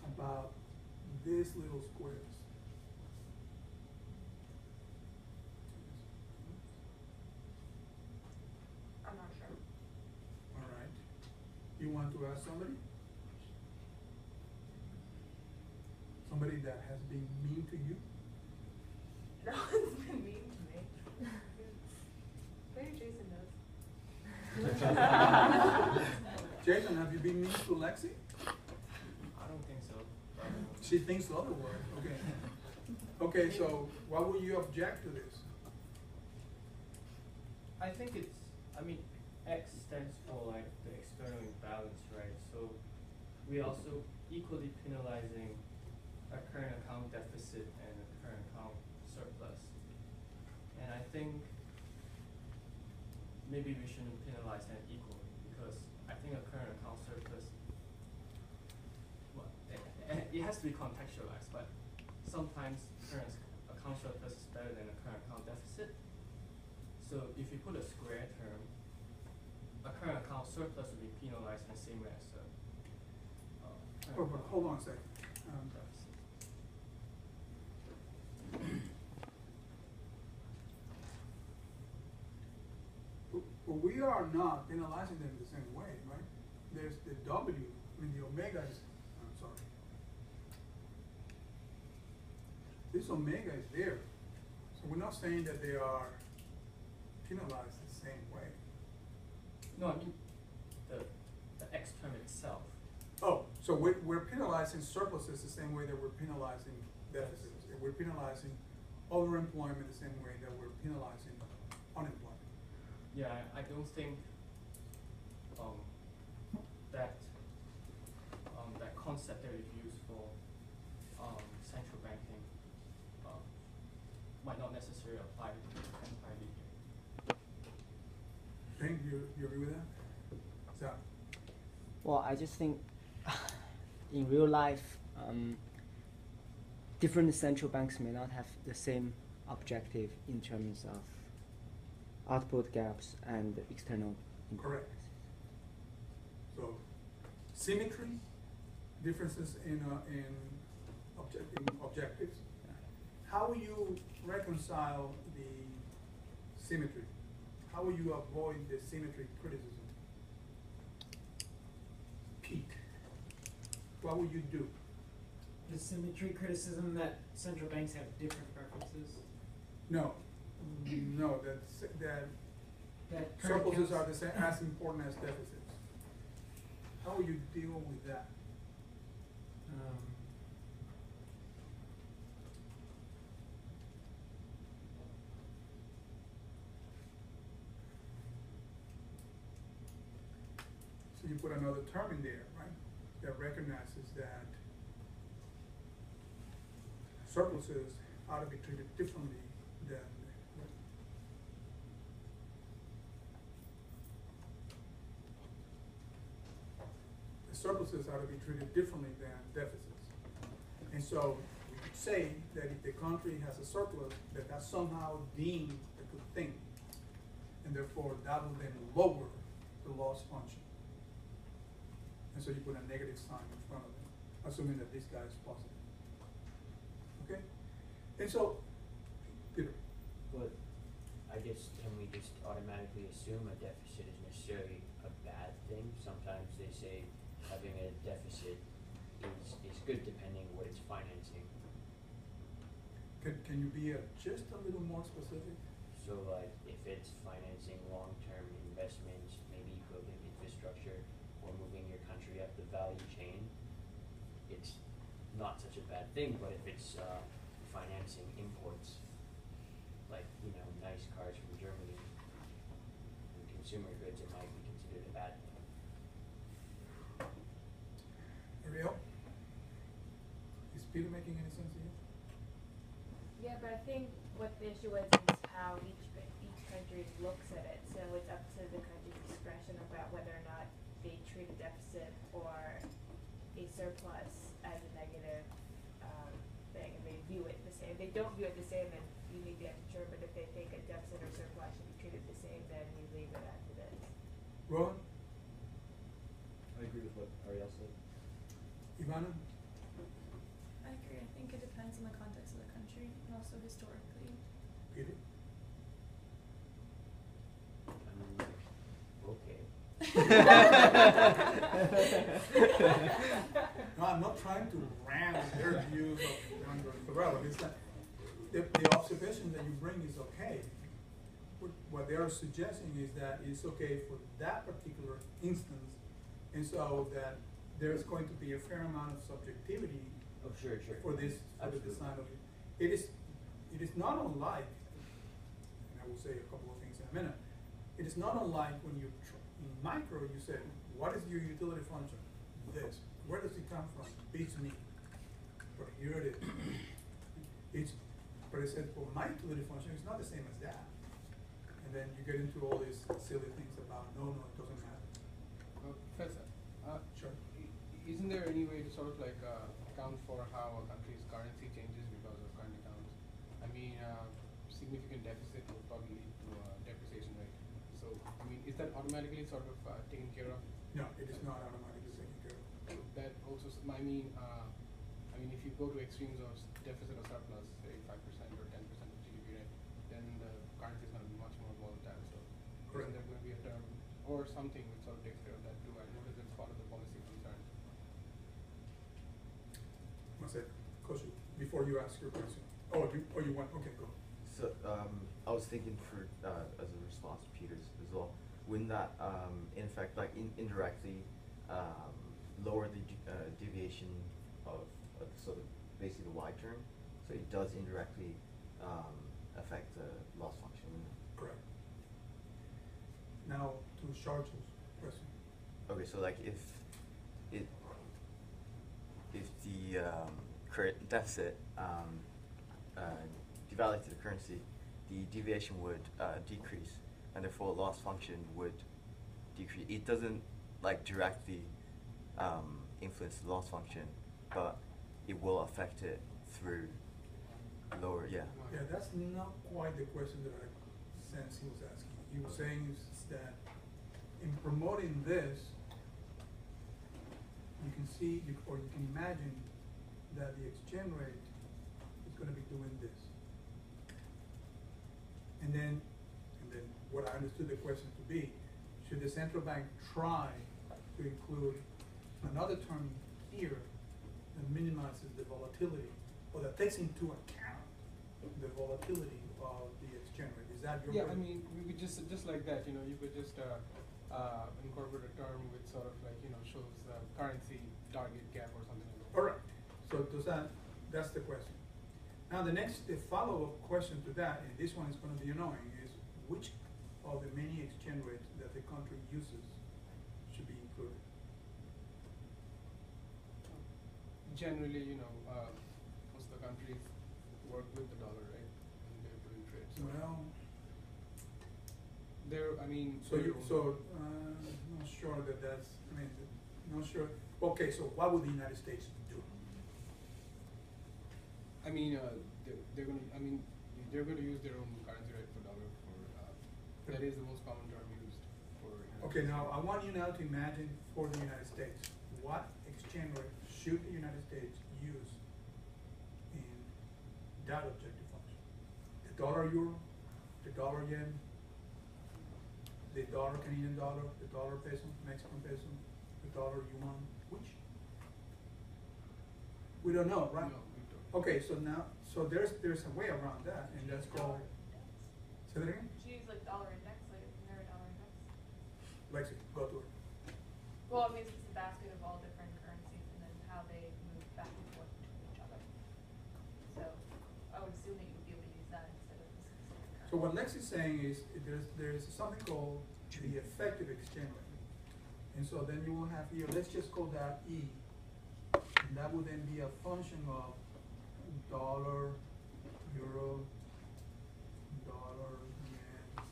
about these little squares? I'm not sure. All right. You want to ask somebody? Somebody that has been mean to you? No one's been mean to me. Maybe Jason does. Jason, have you been mean to Lexi? I don't think so. She thinks otherwise. Okay. Okay, so why would you object to this? I think it's, I mean, X stands for like the external imbalance, right? So we also equally penalizing a current account deficit and a current account surplus. And I think maybe we shouldn't penalize them equally, because I think a current account surplus, well, it has to be contextualized, but sometimes current account surplus is better than a current account deficit. So if you put a square term, a current account surplus will be penalized the same way as a current account Hold on a second. deficit. But we are not penalizing them the same way, right? There's the W, I mean the omega is, I'm sorry. This omega is there, so we're not saying that they are penalized the same way. No, I mean the X term itself. Oh, so we're penalizing surpluses the same way that we're penalizing deficits. We're penalizing overemployment the same way that we're penalizing unemployment. Yeah, I don't think that that concept that is used for central banking might not necessarily apply entirely here. Think you agree with that? Zach? Well, I just think in real life, different central banks may not have the same objective in terms of output gaps and external Correct. imbalances. So, symmetry, differences in objectives. How will you reconcile the symmetry? How will you avoid the symmetry criticism? Pete, what would you do? The symmetry criticism that central banks have different preferences. No, no, that That current surpluses are accounts- the same, as important as deficits. How will you deal with that? So you put another term in there, right, that recognizes that surpluses ought to be treated differently than the surpluses ought to be treated differently than deficits. And so we could say that if the country has a surplus, that that's somehow deemed a good thing. And therefore that will then lower the loss function. And so you put a negative sign in front of it, assuming that this guy is positive. Okay? And so, Peter, But I guess, can we just automatically assume a deficit is necessarily a bad thing? Sometimes they say having a deficit is good depending what it's financing. can you be just a little more specific? So like if it's financing long-term investments, maybe building infrastructure or moving your country up the value chain, it's not such a bad thing. But if it's financing imports, like, you know, nice cars from Germany and consumer goods, it might be considered a bad thing. Ariel? Is Peter making any sense to you? Yeah, but I think what the issue is how each country looks at it. So it's up to the country's discretion about whether or not they treat a deficit or a surplus as a negative thing, and they view it the same. If they don't view it the same, then you leave that to sure. But if they think a deficit or surplus should be treated the same, then you leave it as it is. Rowan? I agree with what Ariel said. Ivana? I agree. I think it depends on the context of the country and also historically. Peter? Okay. No, I'm not trying to ram their views of Younger and Ferraro. It's that the observation that you bring is okay. What they are suggesting is that it's okay for that particular instance, and so that there's going to be a fair amount of subjectivity Oh, sure. for this, for the Absolutely. design of it. It is not unlike, and I will say a couple of things in a minute, It is not unlike when you, in micro, you said, what is your utility function? This. Where does it come from? Beats me. But here it is. But it says, well, my utility function is not the same as that. And then you get into all these silly things about, no, it doesn't matter. Professor, Sure. isn't there any way to sort of like account for how a country's currency changes because of current accounts? I mean, significant deficit would probably lead to a depreciation rate. So, I mean, is that automatically sort of taken care of? No, it is not automatically taken care of. That also, I mean, if you go to extremes of deficit or surplus, say 5% or 10% of GDP, right, then the currency is going to be much more volatile. So, Correct. isn't there going to be a term or something which sort of takes care of that too? I notice it's part of the policy concern. One second, Koshu, before you ask your question. Oh, you want, okay, go. So I was thinking for as a response to Peter's as well, wouldn't that in fact like indirectly lower the deviation of sort of basically the Y term, so it does indirectly affect the loss function, wouldn't it? Correct. Now to Sharjul's question. Okay, so like if the current deficit devalued to the currency, the deviation would decrease, and therefore loss function would decrease. It doesn't like directly influence the loss function, but it will affect it through lower, yeah. Yeah, that's not quite the question that I sense he was asking. He was saying is that in promoting this, you can see, or you can imagine that the exchange rate is going to be doing this. And then what I understood the question to be, should the central bank try to include another term here that minimizes the volatility, or that takes into account the volatility of the exchange rate? Is that your Yeah, I point? mean, we could just like that, you know, you could just incorporate a term with sort of like, you know, shows the currency target gap or something like that. All right, so that's the question. Now the follow-up question to that, and this one is going to be annoying, is which of the many exchange rates that the country uses should be included? Generally, you know, most of the countries work with the dollar, right? And they're doing trades. Well, not sure that that's, not sure. Okay, so what would the United States do? They're going to use their own currency rate for dollar for, that is the most common term used for. Okay, now I want you now to imagine for the United States, what exchange rate should the United States use in that objective function? The dollar euro, the dollar yen, the dollar Canadian dollar, the dollar peso, Mexican peso, the dollar yuan, which? We don't know, right? No, we don't. Okay, so there's a way around that, and that's called, say that again? Should use like dollar index, like near a dollar index. Lexi, go to it. Well, it means it's a basket of all different currencies and then how they move back and forth between each other. So I would assume that you would be able to use that instead of the specific currency. So what Lex is saying is there's something called the effective exchange rate. And so then you will have here, let's just call that E. And that would then be a function of dollar, euro, dollar, yen.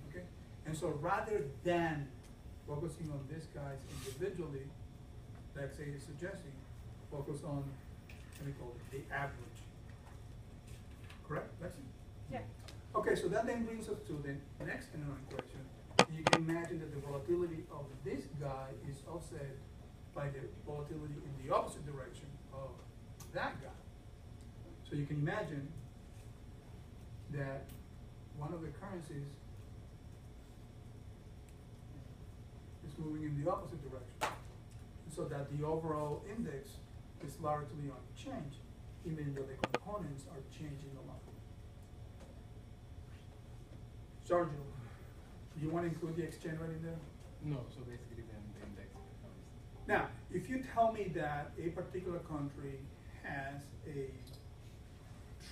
Okay? And so rather than focusing on these guys individually, Lexi is suggesting, focus on, let me call it, the average. Correct, Lexi? Yeah. Okay, so that then brings us to the next annoying question. You can imagine that the volatility of this guy is offset by the volatility in the opposite direction of that guy. So you can imagine that one of the currencies is moving in the opposite direction, so that the overall index is largely unchanged, even though the components are changing a lot. Sergio, do you want to include the exchange rate in there? No, so basically then the index becomes. Now, if you tell me that a particular country has a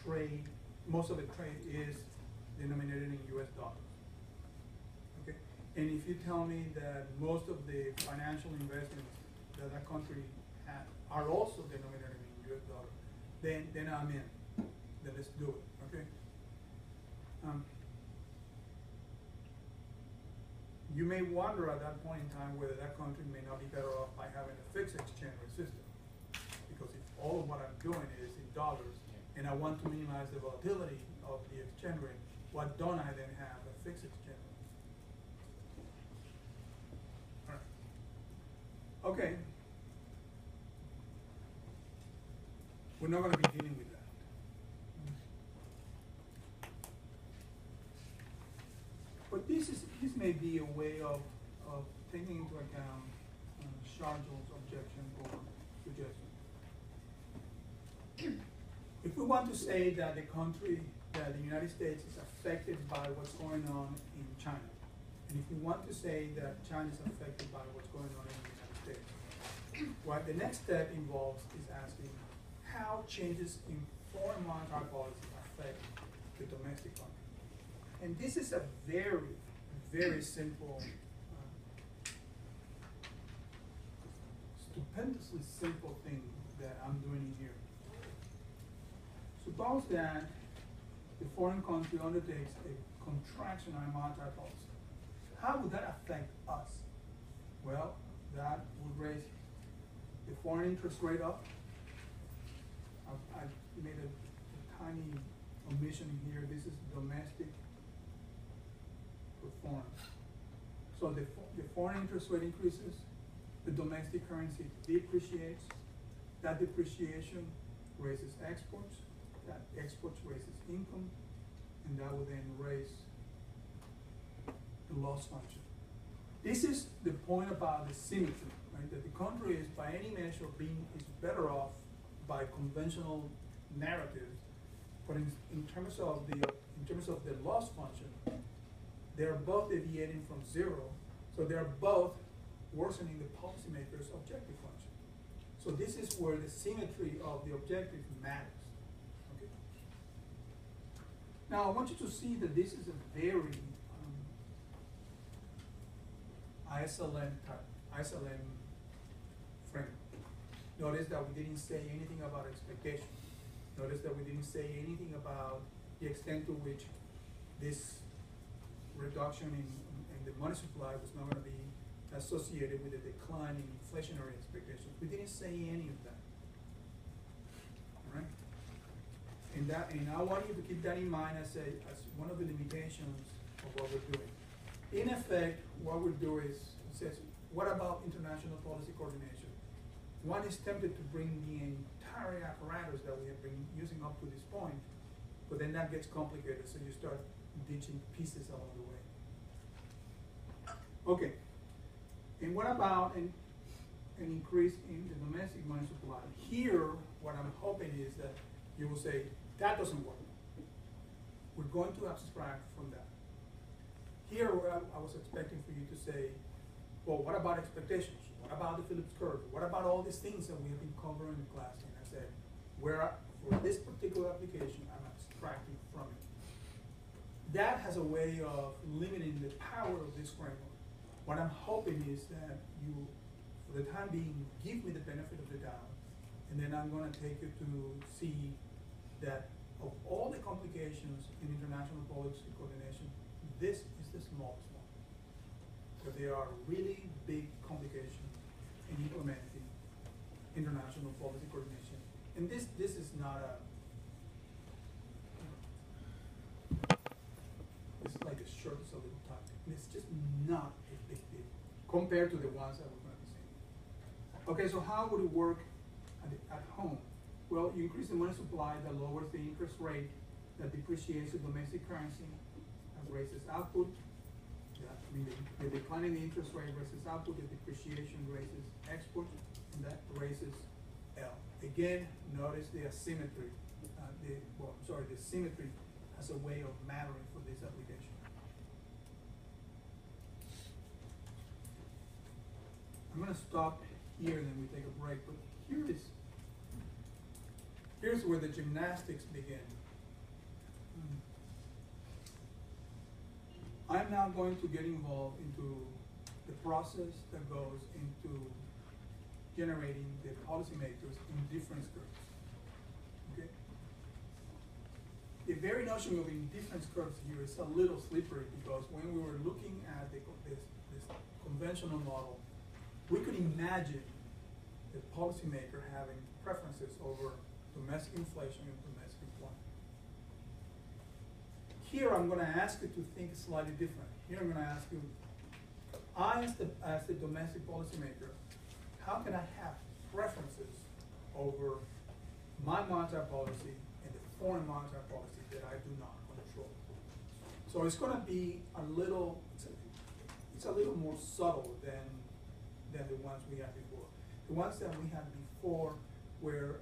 trade, most of the trade is denominated in US dollars. Okay? And if you tell me that most of the financial investments that that country has are also denominated in US dollars, then I'm in. Then let's do it, okay? You may wonder at that point in time whether that country may not be better off by having a fixed exchange rate system. Because if all of what I'm doing is in dollars, and I want to minimize the volatility of the exchange rate, why don't I then have a fixed exchange rate? All right. Okay. We're not going to be dealing with that. But this may be a way of taking into account Sharjul's objection or suggestion. If we want to say that the United States is affected by what's going on in China, and if we want to say that China is affected by what's going on in the United States, what the next step involves is asking how changes in foreign monetary policy affect the domestic economy. And this is a very, very simple, stupendously simple thing that I'm doing here. Suppose that the foreign country undertakes a contractionary monetary policy. How would that affect us? Well, that would raise the foreign interest rate up. I made a tiny omission here. This is domestic performance. So the foreign interest rate increases, the domestic currency depreciates. That depreciation raises exports. That exports raises income, and that will then raise the loss function. This is the point about the symmetry, right? That the country is, by any measure, is better off by conventional narratives, but in terms of the loss function, they are both deviating from zero, so they are both worsening the policymaker's objective function. So this is where the symmetry of the objective matters. Okay? Now I want you to see that this is a very ISLM framework. Notice that we didn't say anything about expectation. Notice that we didn't say anything about the extent to which this reduction in the money supply was not going to be associated with a decline in inflationary expectations. We didn't say any of that. All right? And I want you to keep that in mind as one of the limitations of what we're doing. In effect, what we'll do is, it says, what about international policy coordination? One is tempted to bring the entire apparatus that we have been using up to this point, but then that gets complicated, so you start ditching pieces along the way. Okay, and what about an increase in the domestic money supply? Here, what I'm hoping is that you will say, that doesn't work. We're going to abstract from that. Here, I was expecting for you to say, well, what about expectations? What about the Phillips curve? What about all these things that we have been covering in class? And I said, for this particular application, I'm abstracting from it. That has a way of limiting the power of this framework. What I'm hoping is that you, for the time being, give me the benefit of the doubt, and then I'm going to take you to see that of all the complications in international policy coordination, this is the smallest one. But there are really big complications in implementing international policy coordination. And this is not it's like the shortest of the topic. And it's just not a big deal compared to the ones that we're going to be seeing. Okay, so how would it work at home? Well, you increase the money supply that lowers the interest rate, that depreciates the domestic currency, that raises output. The decline in the interest rate raises output, the depreciation raises export, and that raises L. Again, notice the asymmetry. The symmetry has a way of mattering for this application. I'm going to stop here and then we take a break, but here's where the gymnastics begin. I'm now going to get involved into the process that goes into generating the policymakers in difference curves. Okay? The very notion of indifference curves here is a little slippery because when we were looking at this conventional model, we could imagine the policymaker having preferences over domestic inflation and domestic employment. Here I'm going to ask you to think slightly different. Here I'm going to ask you, as the domestic policymaker, how can I have preferences over my monetary policy and the foreign monetary policy that I do not control? So it's going to be a little, it's a little more subtle than the ones we had before. The ones that we had before where,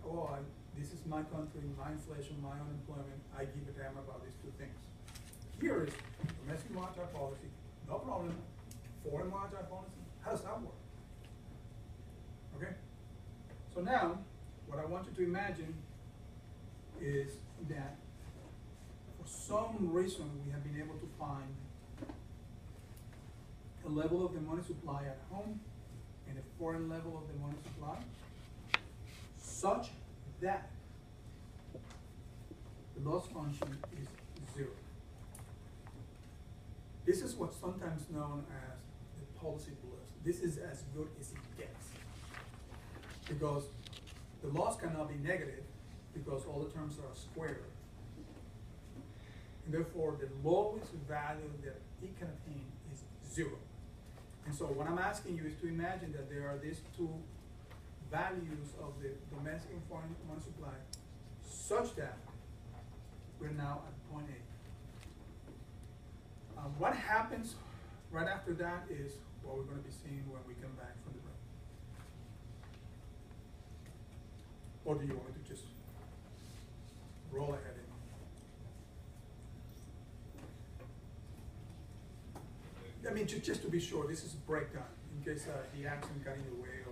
this is my country, my inflation, my unemployment, I give a damn about these two things. Here is domestic monetary policy, no problem. Foreign monetary policy, how does that work? Okay? So now, what I want you to imagine is that for some reason we have been able to find a level of the money supply at home and a foreign level of the money supply such that the loss function is 0. This is what's sometimes known as the policy bliss. This is as good as it gets. Because the loss cannot be negative because all the terms are squared. And therefore, the lowest value that it can attain is 0. And so what I'm asking you is to imagine that there are these two values of the domestic and foreign money supply such that we're now at point A. What happens right after that is what we're going to be seeing when we come back from the break. Or do you want me to just roll ahead? I mean, just to be sure, this is a breakdown in case the accent got in the way